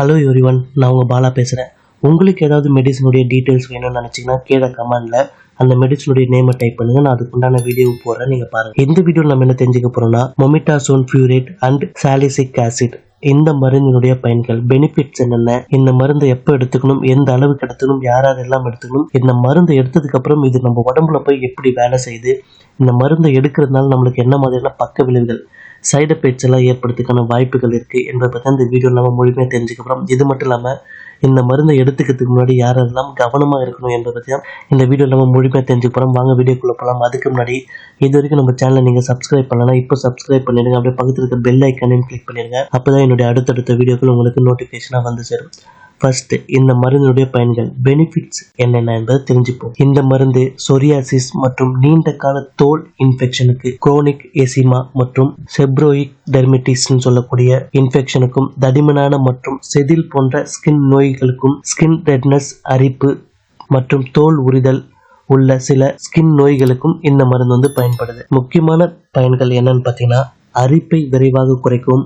Hello everyone, நான் உங்கள் பாலா பேசுகிறேன். உங்களுக்கு ஏதாவது மெடிசனுடைய டீட்டெயில்ஸ் வேணும்னு நினச்சிங்கன்னா கீழே கமெண்டில் அந்த மெடிசனுடைய நேமை டைப் பண்ணுங்கள். நான் அதுக்குண்டான வீடியோ போடுறேன், நீங்கள் பாருங்கள். இந்த வீடியோவில் நம்ம என்ன தெரிஞ்சுக்க போகிறோம்னா மொமெட்டாசோன் ஃபியூரேட் அண்ட் சாலிசிக் ஆசிட் இந்த மருந்தினுடைய பயன்கள், பெனிஃபிட்ஸ் என்னென்ன, இந்த மருந்தை எப்போ எடுத்துக்கணும், எந்த அளவுக்கு எடுத்துக்கணும், யாரெல்லாம் எடுத்துக்கணும், இந்த மருந்தை எடுத்ததுக்கப்புறம் இது நம்ம உடம்புல போய் எப்படி வேலை செய்யுது, இந்த மருந்தை எடுக்கிறதுனால நம்மளுக்கு என்ன மாதிரியான பக்க விளைவுகள், சைடு எஃபெக்ட்ஸ் எல்லாம் ஏற்படுறதுக்கான வாய்ப்புகள் இருக்குது என்பதை பற்றி இந்த வீடியோவில் நம்ம முழுமையாக தெரிஞ்சுக்கிறோம். இது மட்டும் இல்லாமல் இந்த மருந்தை எடுத்துக்கிறதுக்கு முன்னாடி யாரெல்லாம் கவனமாக இருக்கணும் என்பதை பற்றி தான் இந்த வீடியோவில் நம்ம முழுமையாக தெரிஞ்சுக்கிறோம். வாங்க வீடியோக்குள்ளே போகலாம். அதுக்கு முன்னாடி இது வரைக்கும் நம்ம சேனலை நீங்கள் சப்ஸ்கிரைப் பண்ணலாம், இப்போ சப்ஸ்கிரைப் பண்ணிடுங்க. அப்படியே பக்கத்தில் இருக்க பெல் ஐக்கனையும் கிளிக் பண்ணிடுங்க. அப்போ தான் என்னுடைய அடுத்தடுத்த வீடியோக்கள் உங்களுக்கு நோட்டிஃபிகேஷனாக வந்து சேரும். ஃபர்ஸ்ட், இந்த மருந்தினுடைய பயன்கள், பெனிஃபிட்ஸ் என்னென்ன என்பதை தெரிஞ்சுப்போம். இந்த மருந்து சொரியாசிஸ் மற்றும் நீண்ட கால தோல் இன்ஃபெக்ஷனுக்கு, குரோனிக் எசிமா மற்றும் செப்ரோயிக் டெர்மட்டிஸ்ன்னு சொல்லக்கூடிய இன்ஃபெக்ஷனுக்கும், தடிமனான மற்றும் செதில் போன்ற ஸ்கின் நோய்களுக்கும், ஸ்கின் ரெட்னஸ், அரிப்பு மற்றும் தோல் உரிதல் உள்ள சில ஸ்கின் நோய்களுக்கும் இந்த மருந்து பயன்படுது. முக்கியமான பயன்கள் என்னன்னு பார்த்தீங்கன்னா, அரிப்பை விரைவாக குறைக்கும்,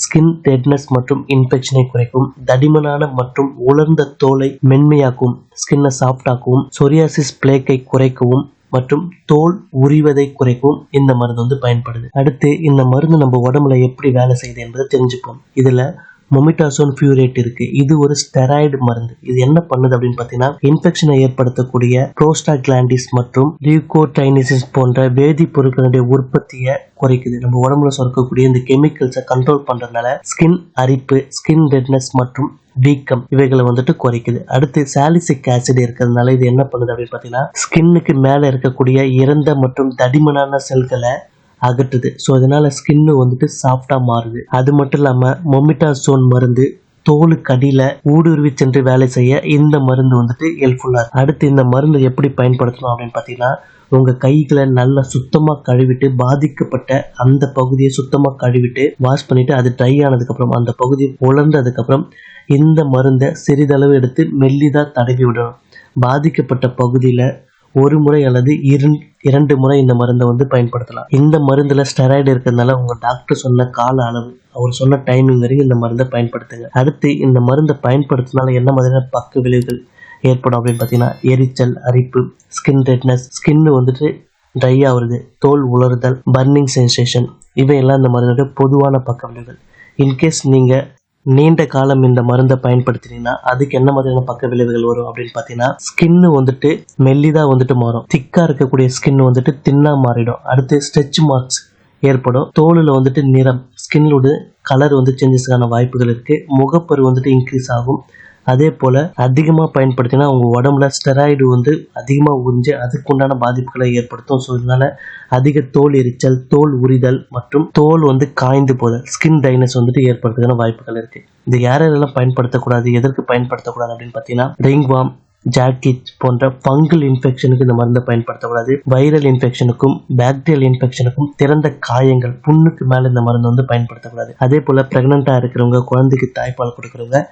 ஸ்கின் ரெட்னஸ் மற்றும் இன்ஃபெக்ஷனை குறைக்கும், தடிமனான மற்றும் உலர்ந்த தோலை மென்மையாக்கும், ஸ்கின்னை சாஃப்டாக்கவும், சொரியாசிஸ் பிளேக்கை குறைக்கவும் மற்றும் தோல் உரிவதை குறைக்கவும் இந்த மருந்து பயன்படுது. அடுத்து, இந்த மருந்து நம்ம உடம்புல எப்படி வேலை செய்யுது என்பதை தெரிஞ்சுப்போம். இதுல மொமெட்டாசோன் ஃபியூரேட் இருக்கு. இது ஒரு ஸ்டெராய்டு மருந்து. இது என்ன பண்ணுது அப்படின்னு பார்த்தீங்கன்னா, இன்ஃபெக்ஷனை ஏற்படுத்தக்கூடிய புரோஸ்டாகிளாண்டிஸ் மற்றும் லியூகோட்ரைனிசிஸ் போன்ற வேதிப்பொருட்களுடைய உற்பத்தியை குறைக்குது. நம்ம உடம்புல சுரக்கக்கூடிய இந்த கெமிக்கல்ஸை கண்ட்ரோல் பண்றதுனால ஸ்கின் அரிப்பு, ஸ்கின் ரெட்னஸ் மற்றும் வீக்கம் இவைகளை குறைக்குது. அடுத்து, சாலிசிக் ஆசிட் இருக்கிறதுனால இது என்ன பண்ணுது அப்படின்னு பார்த்தீங்கன்னா, ஸ்கின்னுக்கு மேலே இருக்கக்கூடிய இறந்த மற்றும் தடிமனான செல்களை அகற்றுது. ஸோ இதனால ஸ்கின்னு சாஃப்டாக மாறுது. அது மட்டும் இல்லாமல் மொமெட்டாசோன் மருந்து தோலுக்கு அடியில் ஊடுருவி சென்று வேலை செய்ய இந்த மருந்து ஹெல்ப்ஃபுல்லாக இருக்கு. அடுத்து, இந்த மருந்து எப்படி பயன்படுத்தணும் அப்படின்னு பார்த்தீங்கன்னா, உங்கள் கைகளை நல்லா சுத்தமாக கழுவிட்டு, பாதிக்கப்பட்ட அந்த பகுதியை சுத்தமாக கழுவிட்டு வாஷ் பண்ணிவிட்டு, அது ட்ரை ஆனதுக்கப்புறம், அந்த பகுதி உலர்ந்ததுக்கப்புறம் இந்த மருந்தை சிறிதளவு எடுத்து மெல்லிதாக தடவி விடணும். பாதிக்கப்பட்ட பகுதியில் ஒரு முறை அல்லது இரண்டு முறை இந்த மருந்தை பயன்படுத்தலாம். இந்த மருந்துல ஸ்டெராய்டு இருக்கிறதுனால உங்க டாக்டர் சொன்ன கால அளவு, அவர் சொன்ன டைமிங் வரைக்கும் இந்த மருந்தை பயன்படுத்துங்க. அடுத்து, இந்த மருந்தை பயன்படுத்தினால என்ன மாதிரியான பக்க விளைவுகள் ஏற்படும் அப்படின்னு பார்த்தீங்கன்னா, எரிச்சல், அரிப்பு, ஸ்கின் ரெட்னஸ், ஸ்கின்னு ட்ரை ஆகுறது, தோல் உலர்தல், பர்னிங் சென்சேஷன், இவையெல்லாம் இந்த மருந்துடைய பொதுவான பக்க விளைவுகள். இன்கேஸ் நீங்க நீண்ட காலம் இந்த மருந்தை பயன்படுத்தினீங்கன்னா அதுக்கு என்ன மாதிரியான பக்க விளைவுகள் வரும் அப்படின்னு பார்த்தீங்கன்னா, ஸ்கின்னு மெல்லிதா மாறும், திக்கா இருக்கக்கூடிய ஸ்கின் தின்னா மாறிடும். அடுத்து, ஸ்ட்ரெச் மார்க்ஸ் ஏற்படும், தோலில் நிறம், ஸ்கின்னோட கலர் சேஞ்சஸ்க்கான வாய்ப்புகள் இருக்கு, முகப்பரு இன்க்ரீஸ் ஆகும். அதே போல் அதிகமாக பயன்படுத்தினா உங்கள் உடம்புல ஸ்டெராய்டு அதிகமாக உறிஞ்சு அதுக்குண்டான பாதிப்புகளை ஏற்படுத்தும். ஸோ இதனால அதிக தோல் எரிச்சல், தோல் உரிதல் மற்றும் தோல் காய்ந்து போதல், ஸ்கின் டைனஸ் ஏற்படுறதுக்கான வாய்ப்புகள் இருக்குது. இது யாரெல்லாம் பயன்படுத்தக்கூடாது, எதற்கு பயன்படுத்தக்கூடாது அப்படின்னு பார்த்தீங்கன்னா, ரிங்வார்ம், ஜாக்கெட் போன்ற ஃபங்கல் இன்ஃபெக்ஷனுக்கு இந்த மருந்தை பயன்படுத்தக்கூடாது. வைரல் இன்ஃபெக்ஷனுக்கும் பாக்டீரியல் இன்ஃபெக்ஷனுக்கும், திறந்த காயங்கள், புண்ணுக்கு மேலே இந்த மருந்து பயன்படுத்தக்கூடாது. அதே போல் ப்ரெக்னெண்ட்டாக இருக்கிறவங்க, குழந்தைக்கு தாய்ப்பால் கொடுக்குறவங்க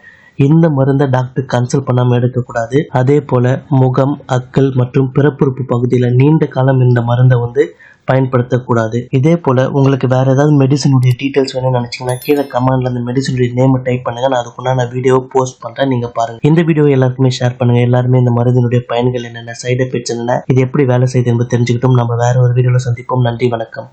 இந்த மருந்தை டாக்டர் கன்சல்ட் பண்ணாமல் எடுக்கக்கூடாது. அதே போல் முகம், அக்கல் மற்றும் பிறப்புறுப்பு பகுதியில் நீண்ட காலம் இந்த மருந்தை பயன்படுத்தக்கூடாது. இதே போல் உங்களுக்கு வேறு ஏதாவது மெடிசனுடைய டீட்டெயில்ஸ் வேணும்னு நினச்சிங்கன்னா கீழே கமெண்டில் அந்த மெடிசனுடைய நேமை டைப் பண்ணுங்கள். நான் அதுக்குண்டான வீடியோ போஸ்ட் பண்ணுறேன், நீங்கள் பாருங்கள். இந்த வீடியோ எல்லாருக்குமே ஷேர் பண்ணுங்கள். எல்லாருமே இந்த மருந்தினுடைய பயன்கள் என்னென்ன, சைடு எஃபெக்ட்ஸ் என்னென்ன, இது எப்படி வேலை செய்யுது என்பது தெரிஞ்சுக்கிட்டோம். நம்ம வேறு ஒரு வீடியோவில் சந்திப்போம். நன்றி, வணக்கம்.